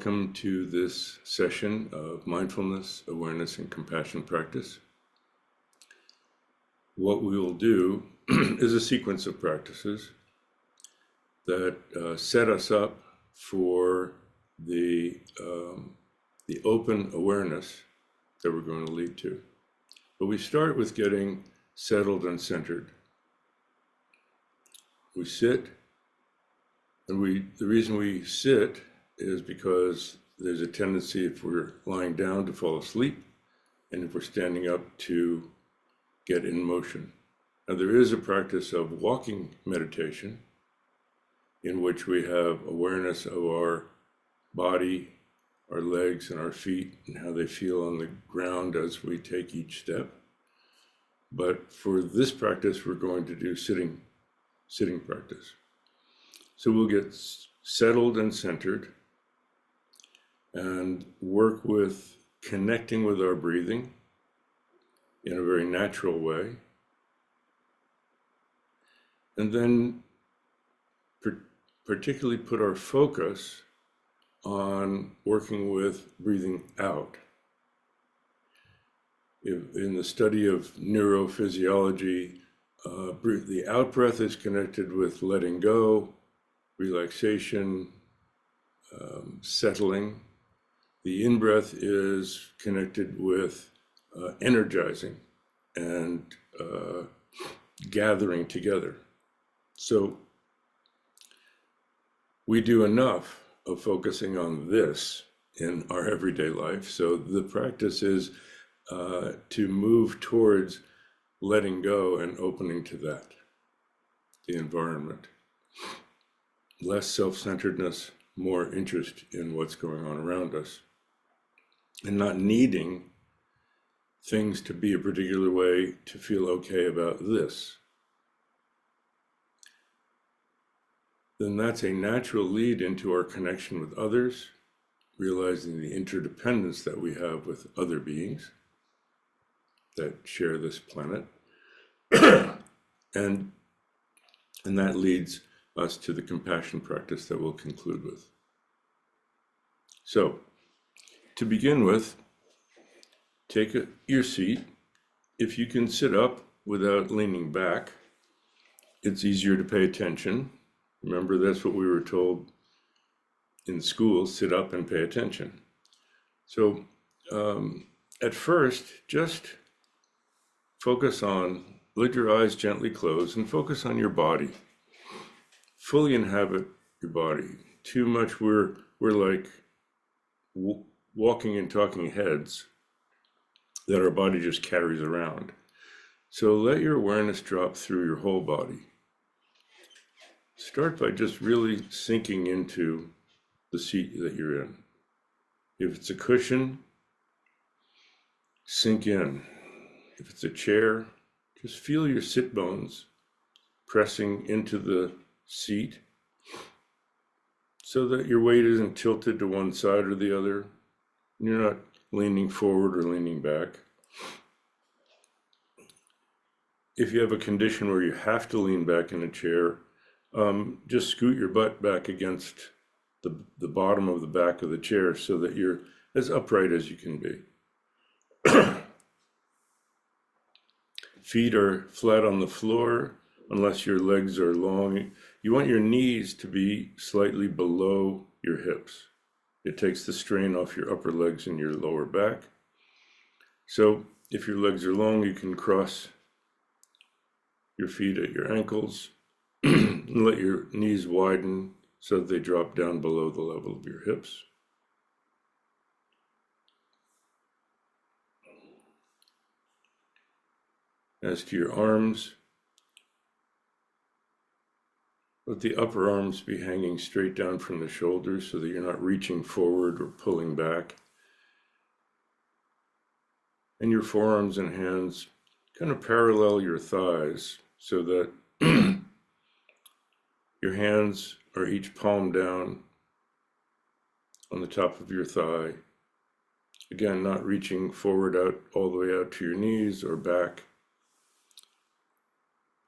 Welcome to this session of mindfulness, awareness, and compassion practice. What we will do is a sequence of practices that set us up for the open awareness that we're going to lead to. But we start with getting settled and centered. We sit, and the reason we sit is because there's a tendency, if we're lying down, to fall asleep, and if we're standing up, to get in motion. Now, there is a practice of walking meditation in which we have awareness of our body, our legs, and our feet, and how they feel on the ground as we take each step. But for this practice, we're going to do sitting practice. So we'll get settled and centered and work with connecting with our breathing in a very natural way. And then particularly put our focus on working with breathing out. In the study of neurophysiology, the out breath is connected with letting go, relaxation, settling. The in-breath is connected with energizing and gathering together. So we do enough of focusing on this in our everyday life. So the practice is to move towards letting go and opening to that, the environment. Less self-centeredness, more interest in what's going on around us, and not needing things to be a particular way to feel okay about this. Then that's a natural lead into our connection with others, realizing the interdependence that we have with other beings that share this planet. and that leads us to the compassion practice that we'll conclude with. So, to begin with, take your seat. If you can sit up without leaning back, it's easier to pay attention. Remember, that's what we were told in school: sit up and pay attention. So at first, just focus on, let your eyes gently close and focus on your body. Fully inhabit your body. Too much, we're like walking and talking heads that our body just carries around. So let your awareness drop through your whole body. Start by just really sinking into the seat that you're in. If it's a cushion, sink in. If it's a chair, just feel your sit bones pressing into the seat so that your weight isn't tilted to one side or the other. You're not leaning forward or leaning back. If you have a condition where you have to lean back in a chair, just scoot your butt back against the bottom of the back of the chair so that you're as upright as you can be. Feet are flat on the floor unless your legs are long. You want your knees to be slightly below your hips. It takes the strain off your upper legs and your lower back. So if your legs are long, you can cross your feet at your ankles and let your knees widen so that they drop down below the level of your hips. As to your arms, let the upper arms be hanging straight down from the shoulders so that you're not reaching forward or pulling back. And your forearms and hands kind of parallel your thighs so that your hands are each palm down on the top of your thigh. Again, not reaching forward out all the way out to your knees or back,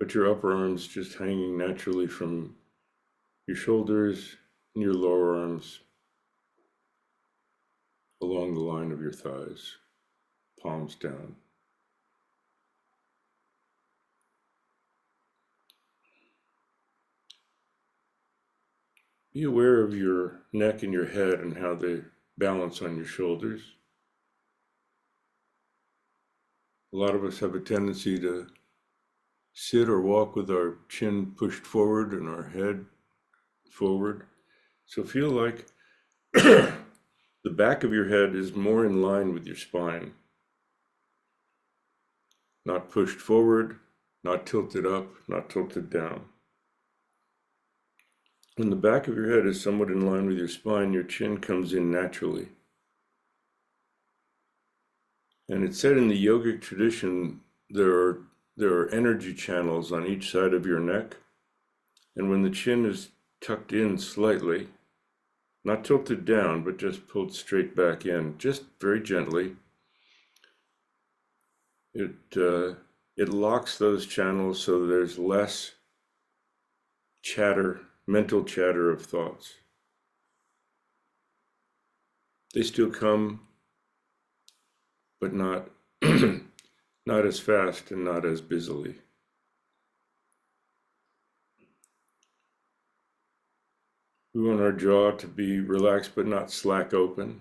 but your upper arms just hanging naturally from your shoulders and your lower arms along the line of your thighs, palms down. Be aware of your neck and your head and how they balance on your shoulders. A lot of us have a tendency to sit or walk with our chin pushed forward and our head forward. So feel like the back of your head is more in line with your spine. Not pushed forward, not tilted up, not tilted down. When the back of your head is somewhat in line with your spine, your chin comes in naturally. And it's said in the yogic tradition, there are energy channels on each side of your neck. And when the chin is tucked in slightly, not tilted down, but just pulled straight back in, just very gently, it locks those channels so there's less chatter, mental chatter of thoughts. They still come, but not not as fast and not as busily. We want our jaw to be relaxed but not slack open.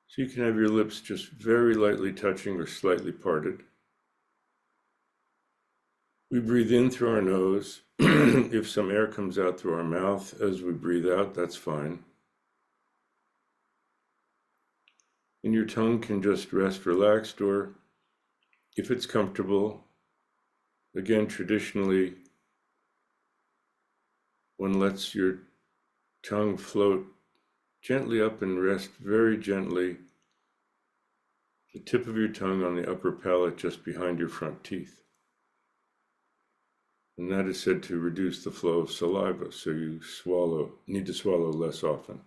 So you can have your lips just very lightly touching or slightly parted. We breathe in through our nose. If some air comes out through our mouth as we breathe out, that's fine. And your tongue can just rest relaxed, or if it's comfortable, again, traditionally, one lets your tongue float gently up and rest very gently, the tip of your tongue on the upper palate just behind your front teeth. And that is said to reduce the flow of saliva, so you need to swallow less often.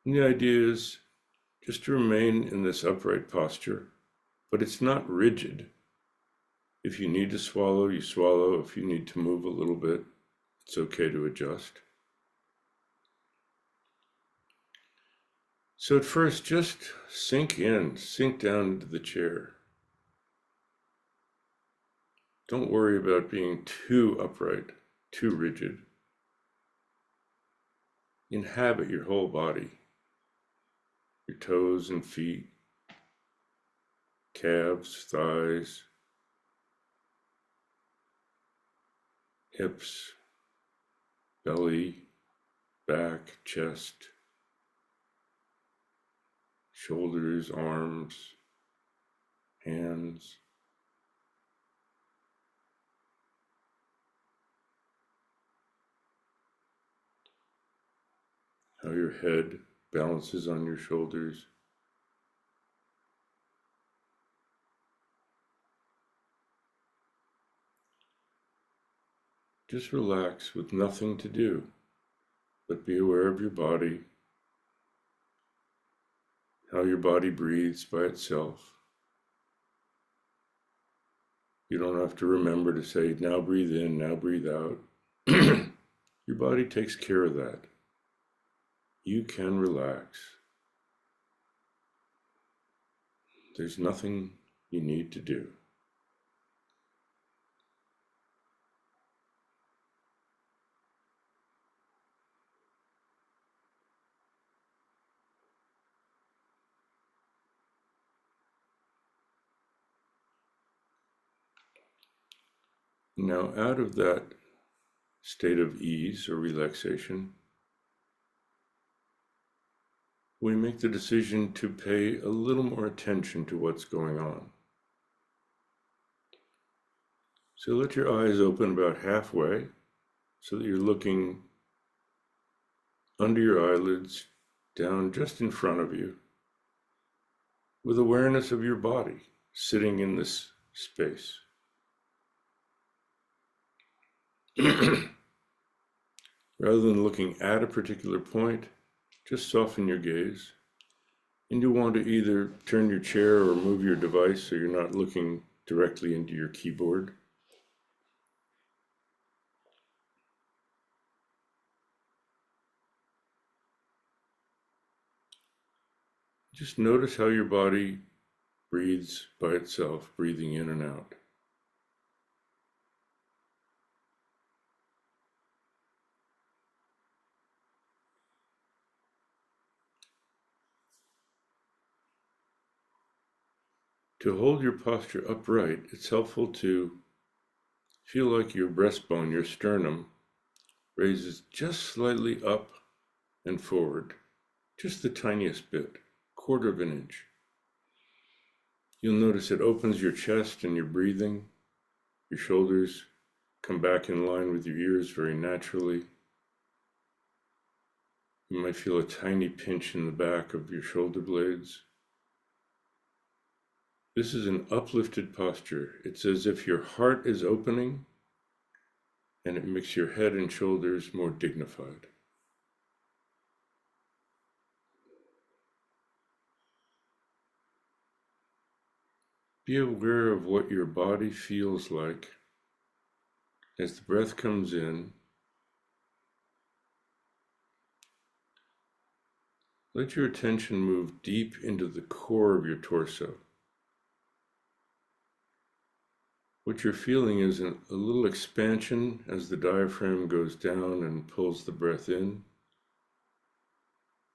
And the idea is just to remain in this upright posture, but it's not rigid. If you need to swallow, you swallow. If you need to move a little bit, it's okay to adjust. So at first, just sink down into the chair. Don't worry about being too upright, too rigid. Inhabit your whole body, your toes and feet, calves, thighs, hips, belly, back, chest, shoulders, arms, hands. How your head balances on your shoulders. Just relax with nothing to do, but be aware of your body, how your body breathes by itself. You don't have to remember to say, now breathe in, now breathe out. Your body takes care of that. You can relax. There's nothing you need to do. Now, out of that state of ease or relaxation, we make the decision to pay a little more attention to what's going on. So let your eyes open about halfway so that you're looking under your eyelids, down just in front of you, with awareness of your body sitting in this space. Rather than looking at a particular point, just soften your gaze. And you'll want to either turn your chair or move your device so you're not looking directly into your keyboard. Just notice how your body breathes by itself, breathing in and out. To hold your posture upright, it's helpful to feel like your breastbone, your sternum, raises just slightly up and forward, just the tiniest bit, quarter of an inch. You'll notice it opens your chest and your breathing. Your shoulders come back in line with your ears very naturally. You might feel a tiny pinch in the back of your shoulder blades. This is an uplifted posture. It's as if your heart is opening, and it makes your head and shoulders more dignified. Be aware of what your body feels like as the breath comes in. Let your attention move deep into the core of your torso. What you're feeling is a little expansion as the diaphragm goes down and pulls the breath in.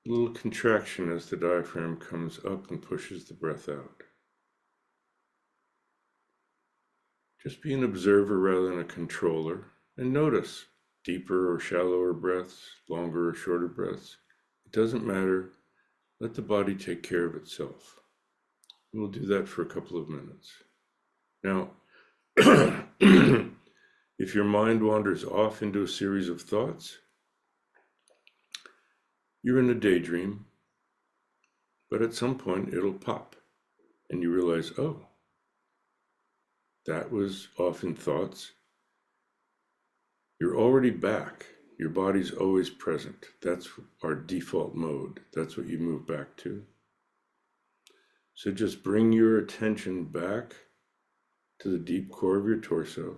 A little contraction as the diaphragm comes up and pushes the breath out. Just be an observer rather than a controller, and notice deeper or shallower breaths, longer or shorter breaths. It doesn't matter. Let the body take care of itself. We'll do that for a couple of minutes. Now, if your mind wanders off into a series of thoughts, you're in a daydream, but at some point it'll pop and you realize, oh, that was off in thoughts. You're already back. Your body's always present. That's our default mode. That's what you move back to. So just bring your attention back to the deep core of your torso.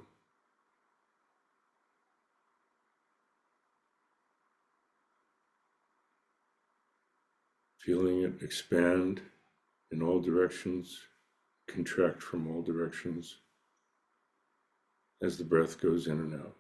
Feeling it expand in all directions, contract from all directions as the breath goes in and out.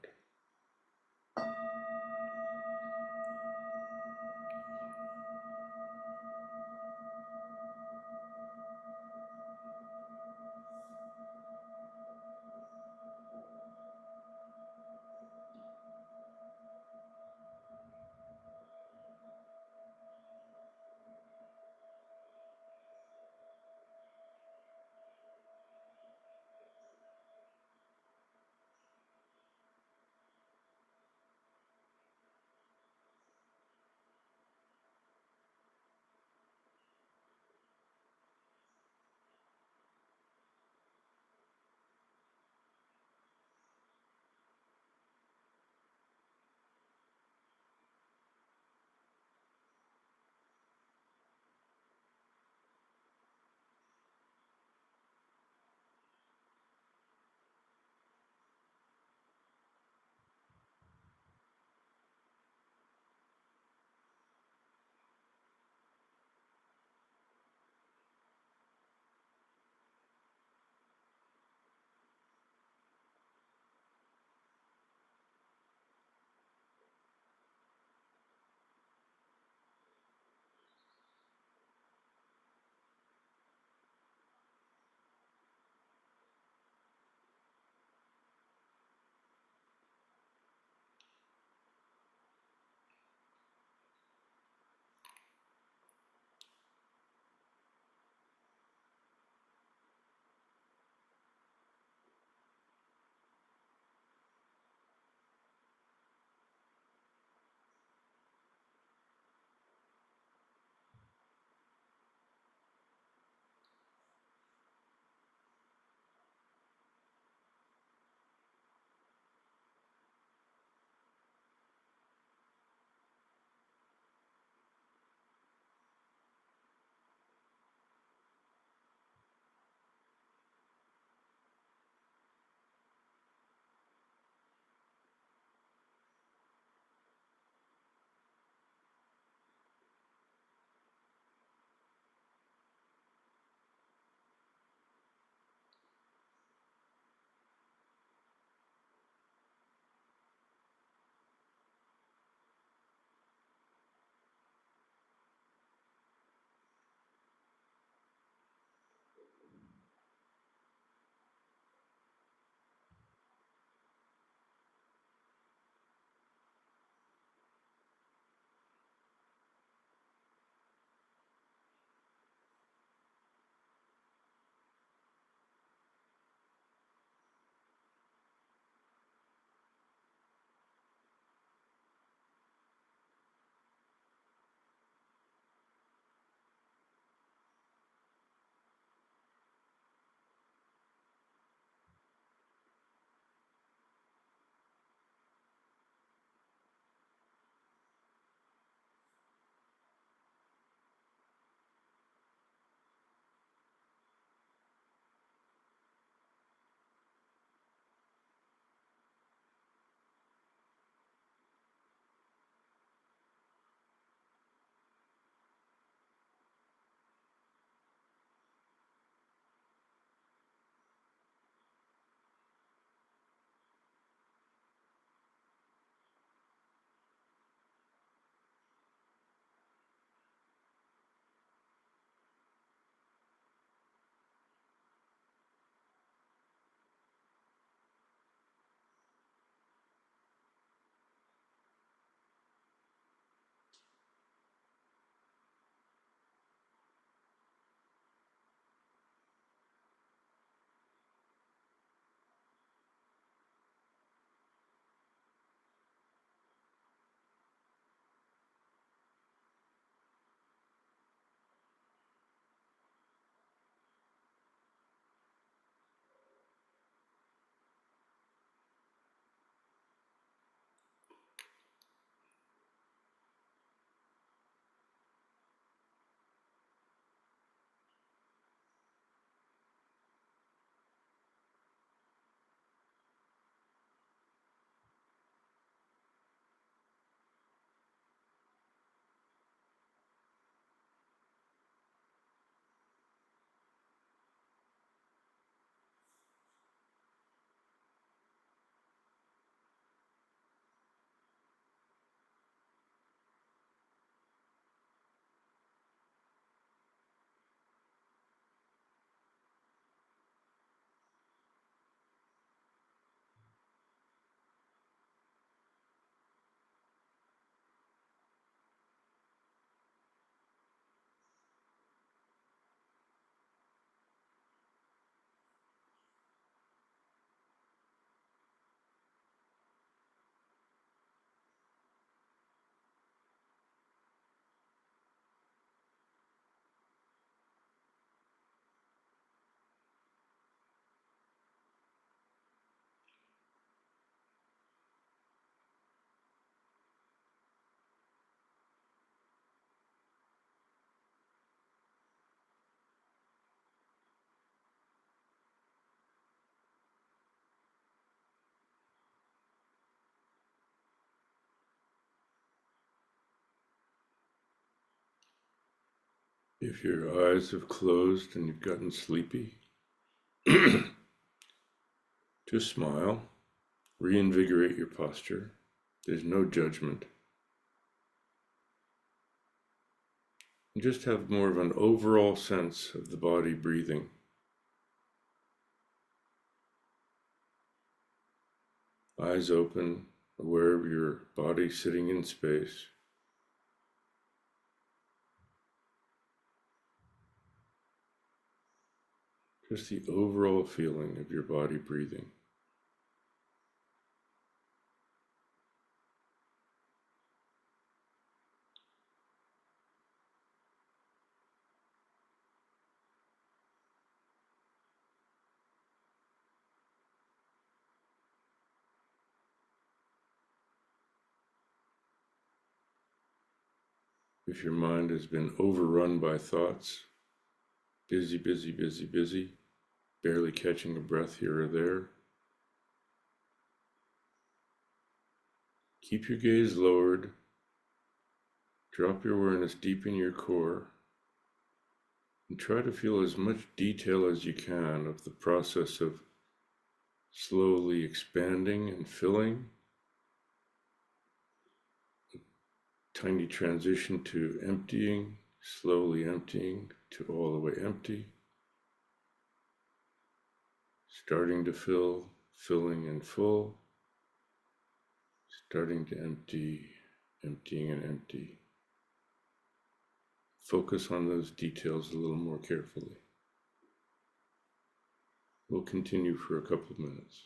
If your eyes have closed and you've gotten sleepy, just smile, reinvigorate your posture. There's no judgment. And just have more of an overall sense of the body breathing. Eyes open, aware of your body sitting in space. Just the overall feeling of your body breathing. If your mind has been overrun by thoughts, busy, busy, busy, busy, barely catching a breath here or there, keep your gaze lowered, drop your awareness deep in your core, and try to feel as much detail as you can of the process of slowly expanding and filling, tiny transition to emptying, slowly emptying to all the way empty, starting to fill, filling and full, starting to empty, emptying and empty. Focus on those details a little more carefully. We'll continue for a couple of minutes.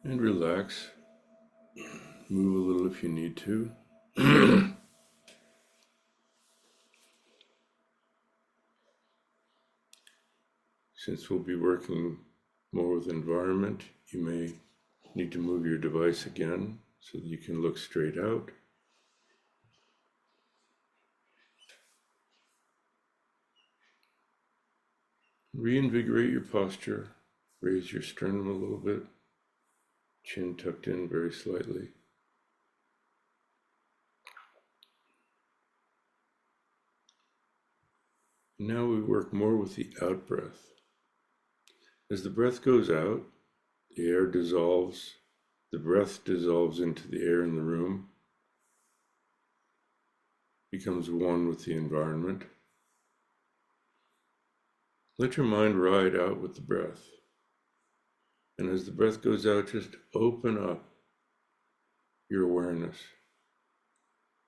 And relax. Move a little if you need to. Since we'll be working more with environment, you may need to move your device again so that you can look straight out. Reinvigorate your posture. Raise your sternum a little bit. Chin tucked in very slightly. Now we work more with the out breath. As the breath goes out, the air dissolves, the breath dissolves into the air in the room, becomes one with the environment. Let your mind ride out with the breath. And as the breath goes out, just open up your awareness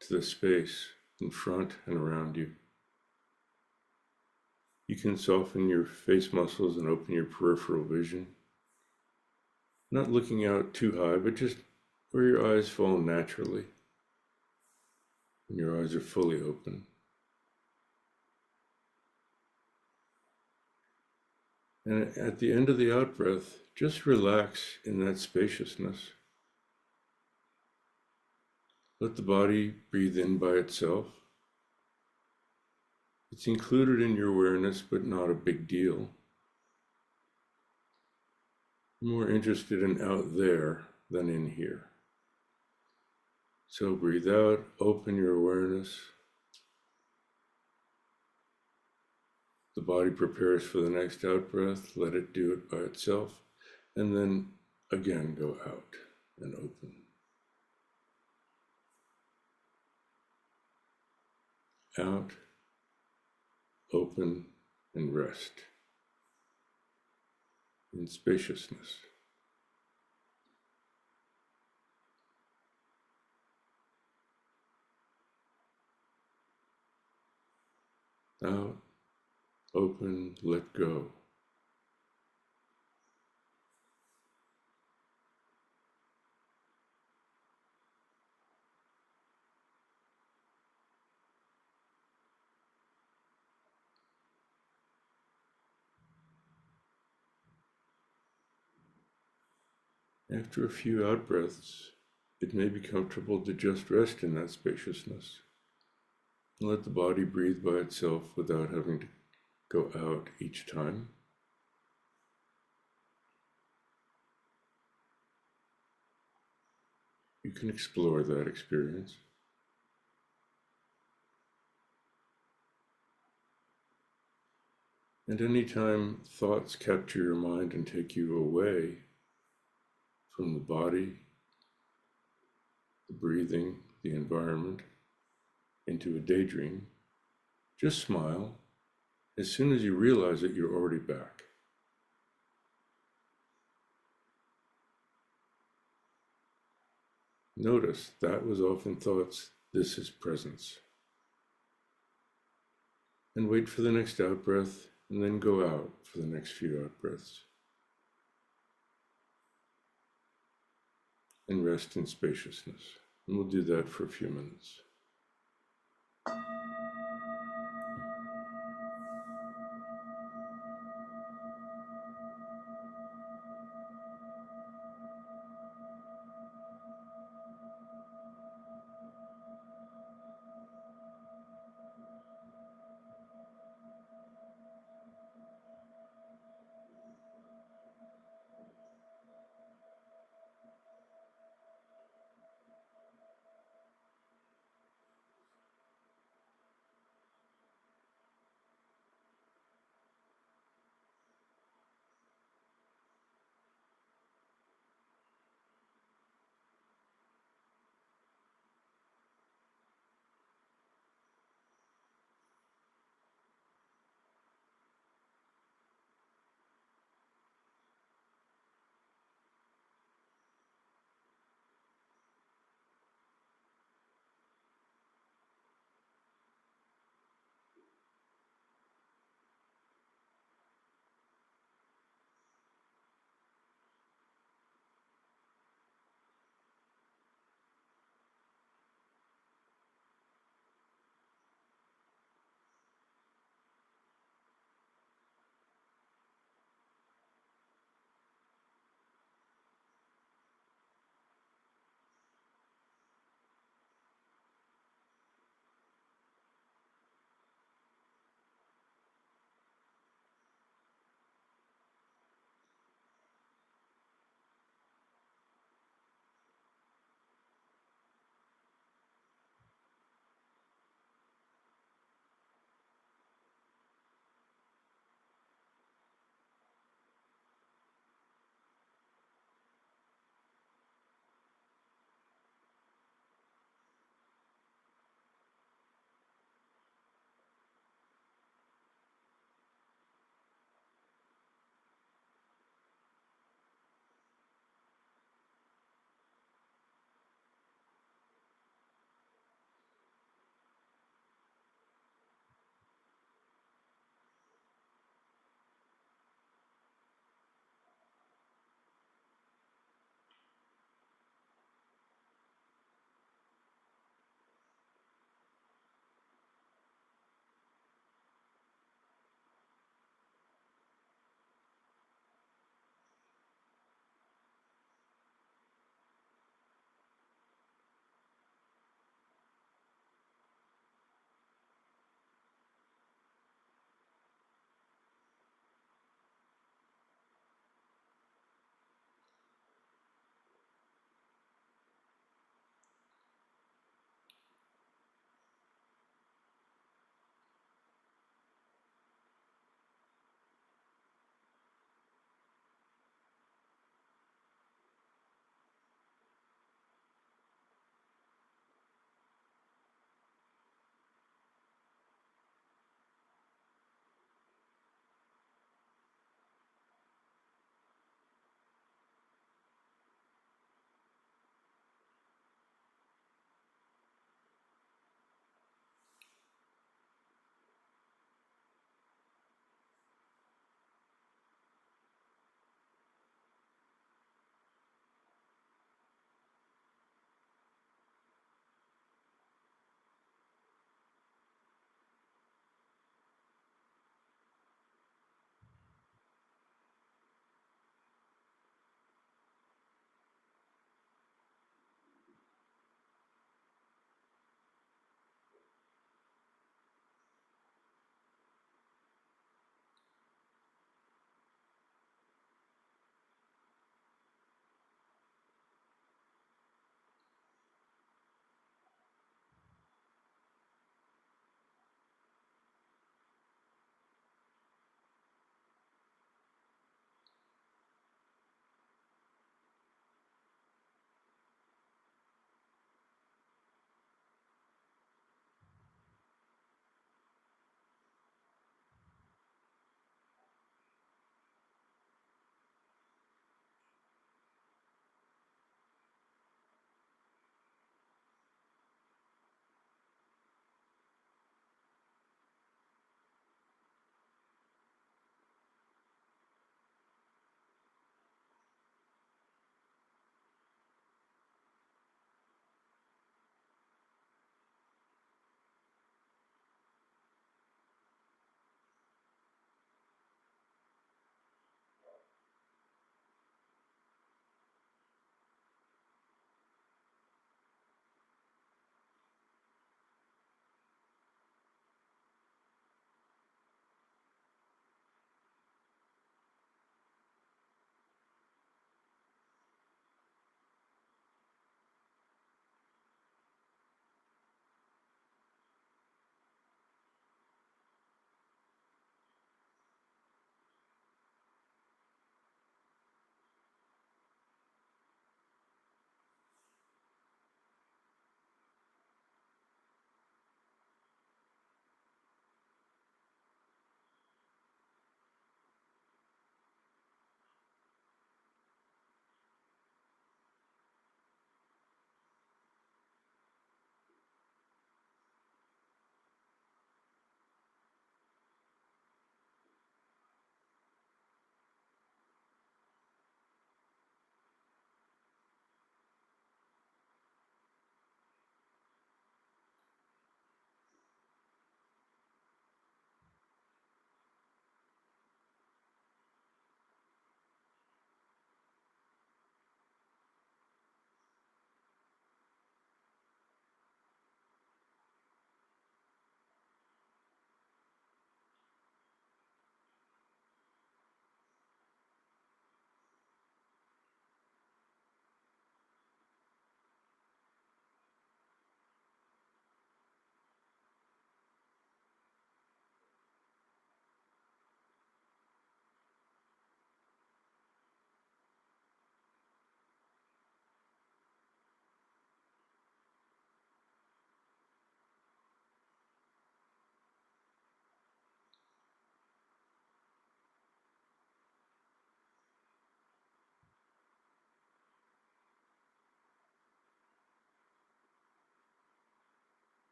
to the space in front and around you. You can soften your face muscles and open your peripheral vision. Not looking out too high, but just where your eyes fall naturally when your eyes are fully open. And at the end of the out breath, just relax in that spaciousness. Let the body breathe in by itself. It's included in your awareness, but not a big deal. I'm more interested in out there than in here. So breathe out, open your awareness. The body prepares for the next out breath, let it do it by itself, and then again go out and open. Out, open, and rest in spaciousness. Out, open, let go. After a few out breaths, it may be comfortable to just rest in that spaciousness and let the body breathe by itself without having to go out each time. You can explore that experience. And anytime thoughts capture your mind and take you away from the body, the breathing, the environment, into a daydream, just smile. As soon as you realize it, you're already back. Notice that was often thoughts, this is presence. And wait for the next out breath, and then go out for the next few out breaths. And rest in spaciousness. And we'll do that for a few minutes.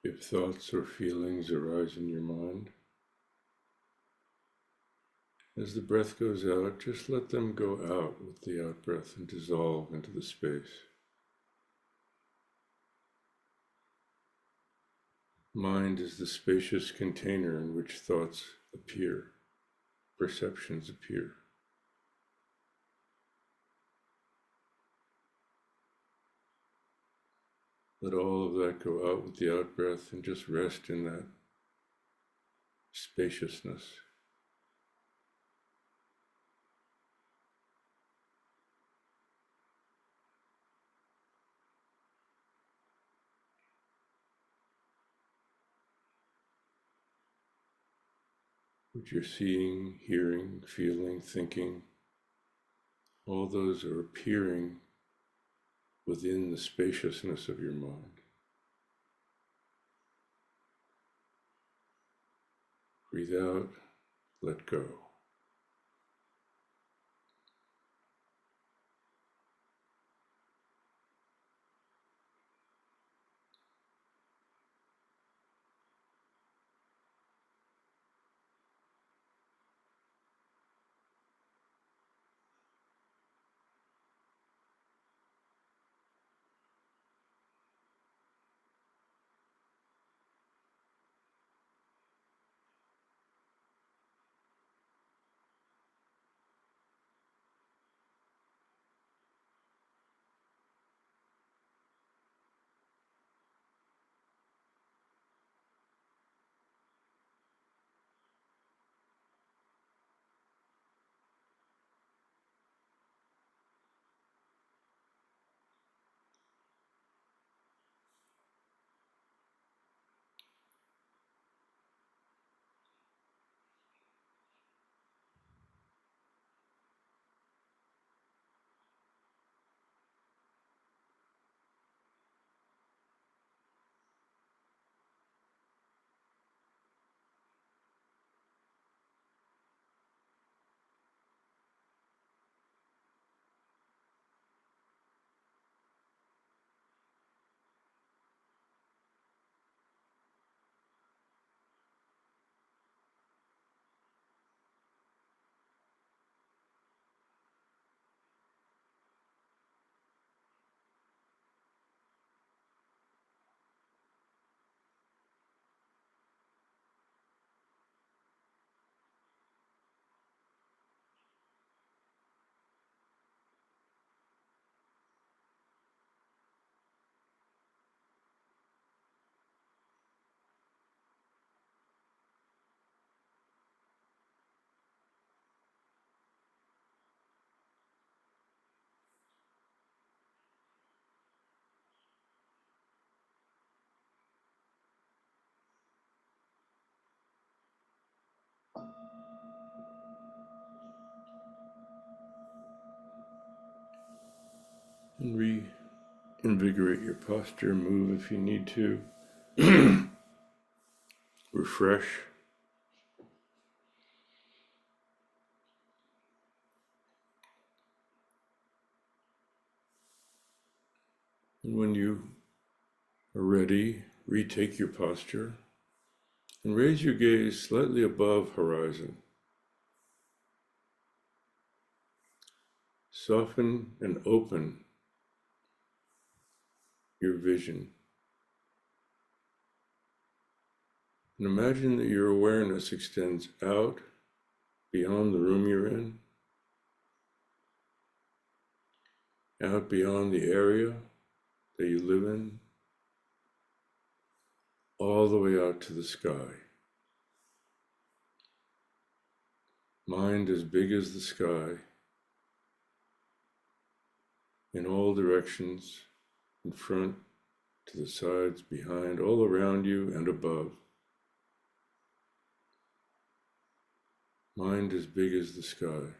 If thoughts or feelings arise in your mind, as the breath goes out, just let them go out with the out breath and dissolve into the space. Mind is the spacious container in which thoughts appear, perceptions appear. Let all of that go out with the out breath and just rest in that spaciousness. What you're seeing, hearing, feeling, thinking, all those are appearing within the spaciousness of your mind. Breathe out, let go. And reinvigorate your posture, move if you need to, refresh. And when you are ready, retake your posture and raise your gaze slightly above horizon. Soften and open your vision. And imagine that your awareness extends out beyond the room you're in, out beyond the area that you live in, all the way out to the sky. Mind as big as the sky, in all directions, in front, to the sides, behind, all around you and above. Mind as big as the sky.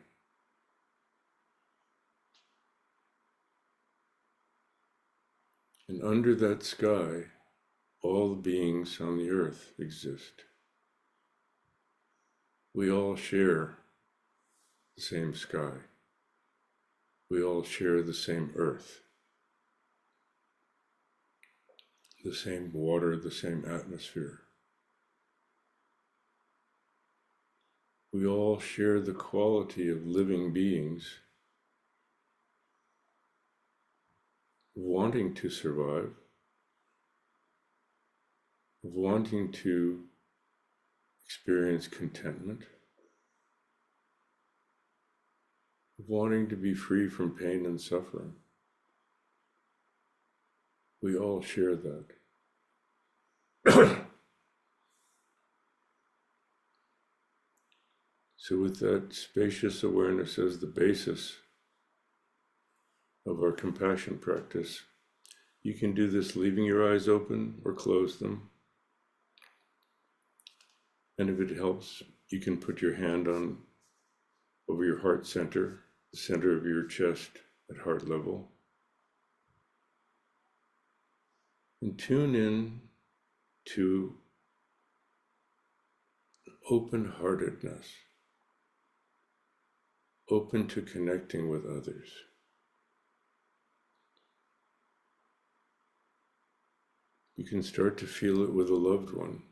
And under that sky, all the beings on the earth exist. We all share the same sky. We all share the same earth. the same water, the same atmosphere. We all share the quality of living beings wanting to survive, of wanting to experience contentment, of wanting to be free from pain and suffering. We all share that. So with that spacious awareness as the basis of our compassion practice, you can do this leaving your eyes open or close them. And if it helps, you can put your hand on over your heart center, the center of your chest at heart level. And tune in to open-heartedness, open to connecting with others. You can start to feel it with a loved one,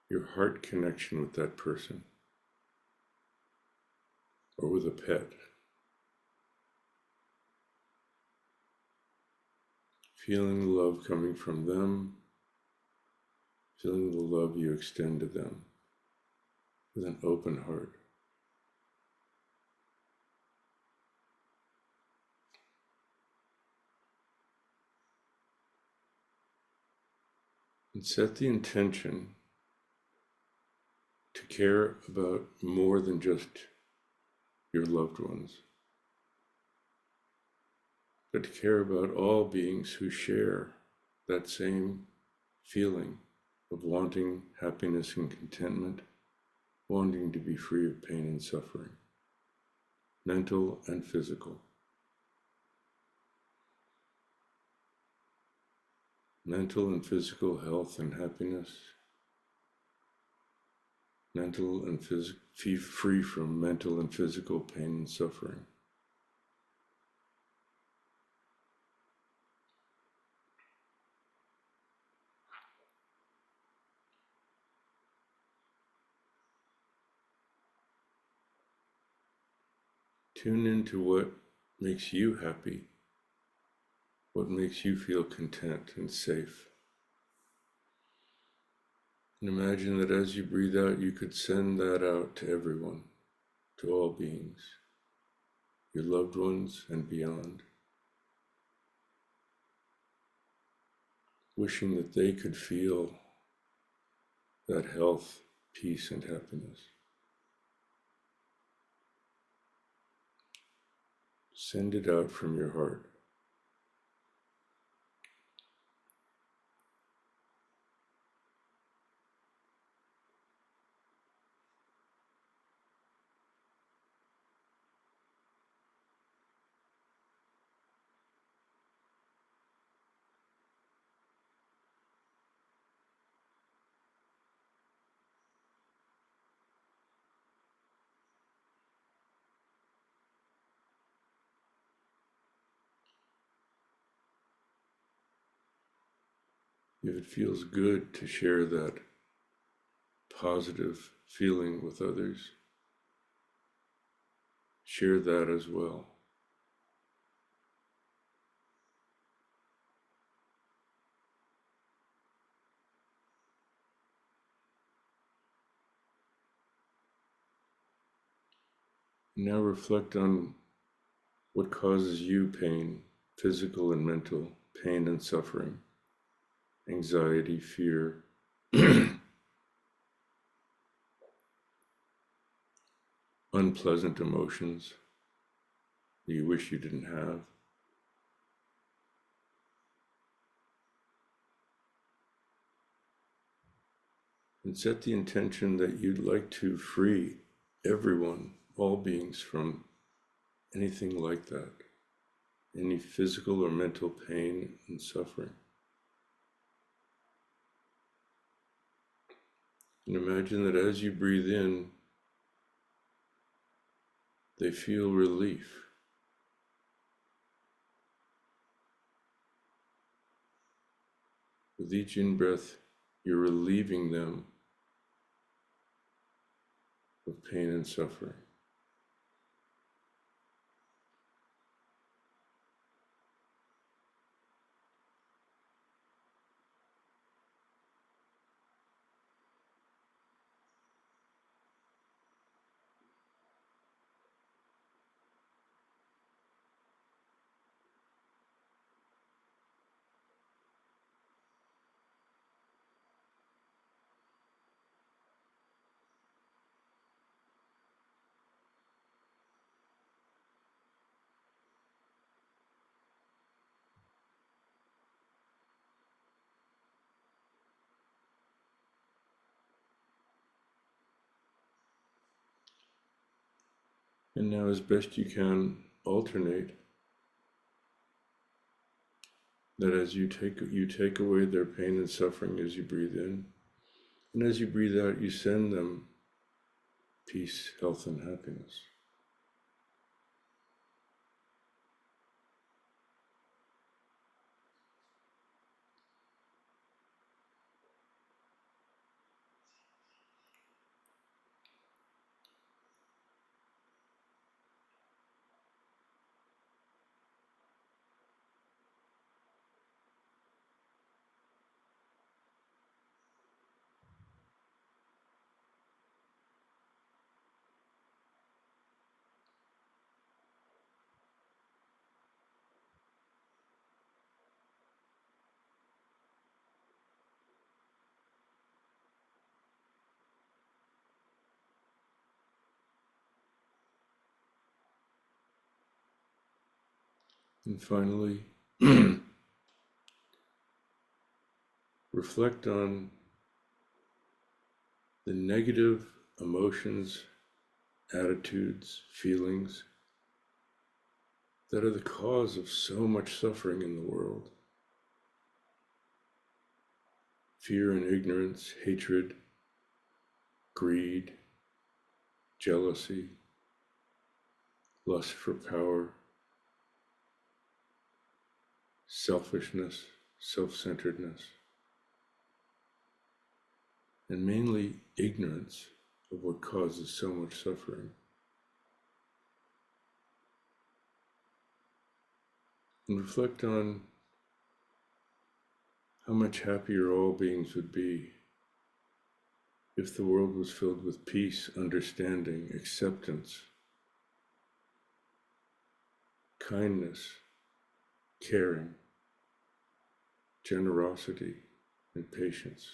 your heart connection with that person, or with a pet. Feeling the love coming from them, feeling the love you extend to them with an open heart. And set the intention to care about more than just your loved ones, but to care about all beings who share that same feeling of wanting happiness and contentment, wanting to be free of pain and suffering, mental and physical. Mental and physical health and happiness, mental and free from mental and physical pain and suffering. Tune into what makes you happy, what makes you feel content and safe. And imagine that as you breathe out, you could send that out to everyone, to all beings, your loved ones and beyond, wishing that they could feel that health, peace, and happiness. Send it out from your heart. If it feels good to share that positive feeling with others, share that as well. Now reflect on what causes you pain, physical and mental, pain and suffering, anxiety, fear, unpleasant emotions that you wish you didn't have. And set the intention that you'd like to free everyone, all beings, from anything like that, any physical or mental pain and suffering. And imagine that as you breathe in, they feel relief. With each in-breath, you're relieving them of pain and suffering. And now, as best you can, alternate that as you take away their pain and suffering as you breathe in, and as you breathe out, you send them peace, health, and happiness. And finally, reflect on the negative emotions, attitudes, feelings that are the cause of so much suffering in the world. Fear and ignorance, hatred, greed, jealousy, lust for power, selfishness, self-centeredness, and mainly ignorance of what causes so much suffering. And reflect on how much happier all beings would be if the world was filled with peace, understanding, acceptance, kindness, caring, generosity, and patience.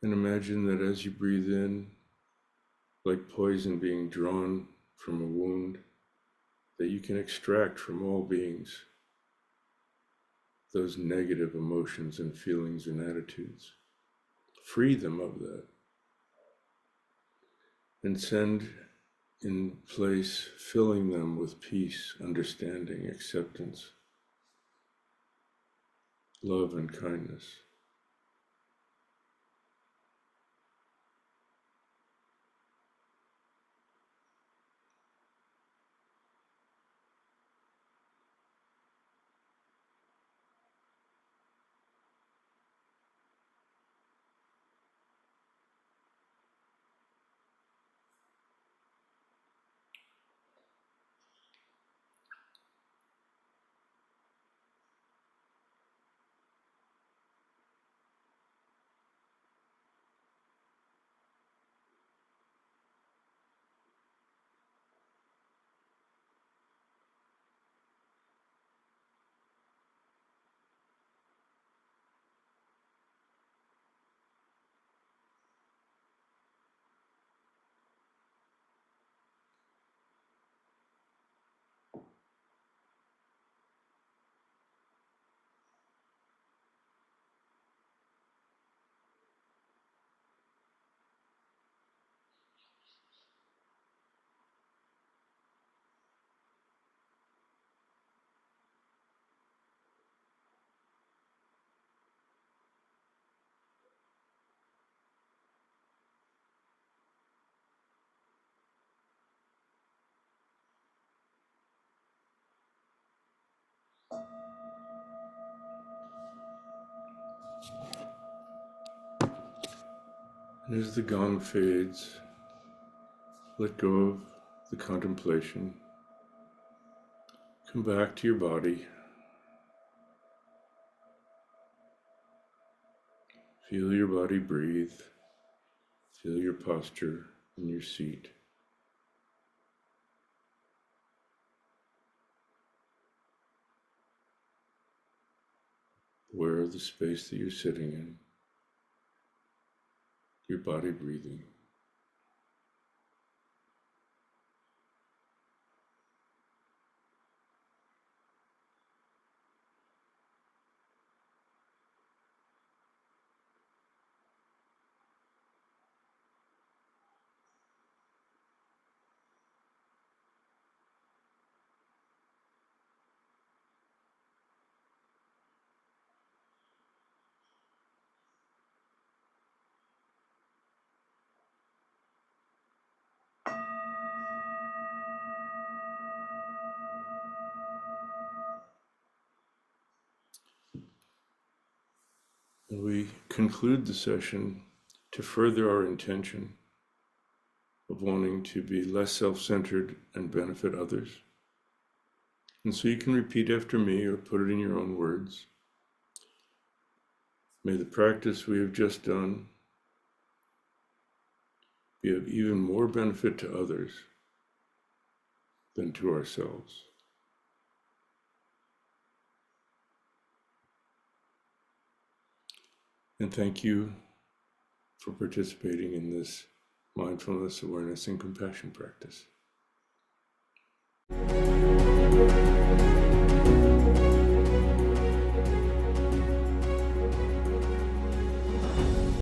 And imagine that as you breathe in, like poison being drawn from a wound, that you can extract from all beings those negative emotions and feelings and attitudes. Free them of that. And send in place, filling them with peace, understanding, acceptance, love, and kindness. And as the gong fades, let go of the contemplation. Come back to your body. Feel your body breathe. Feel your posture in your seat. Aware of the space that you're sitting in, your body breathing. And we conclude the session to further our intention of wanting to be less self-centered and benefit others. And so you can repeat after me or put it in your own words. May the practice we have just done be of even more benefit to others than to ourselves. And thank you for participating in this mindfulness, awareness, and compassion practice.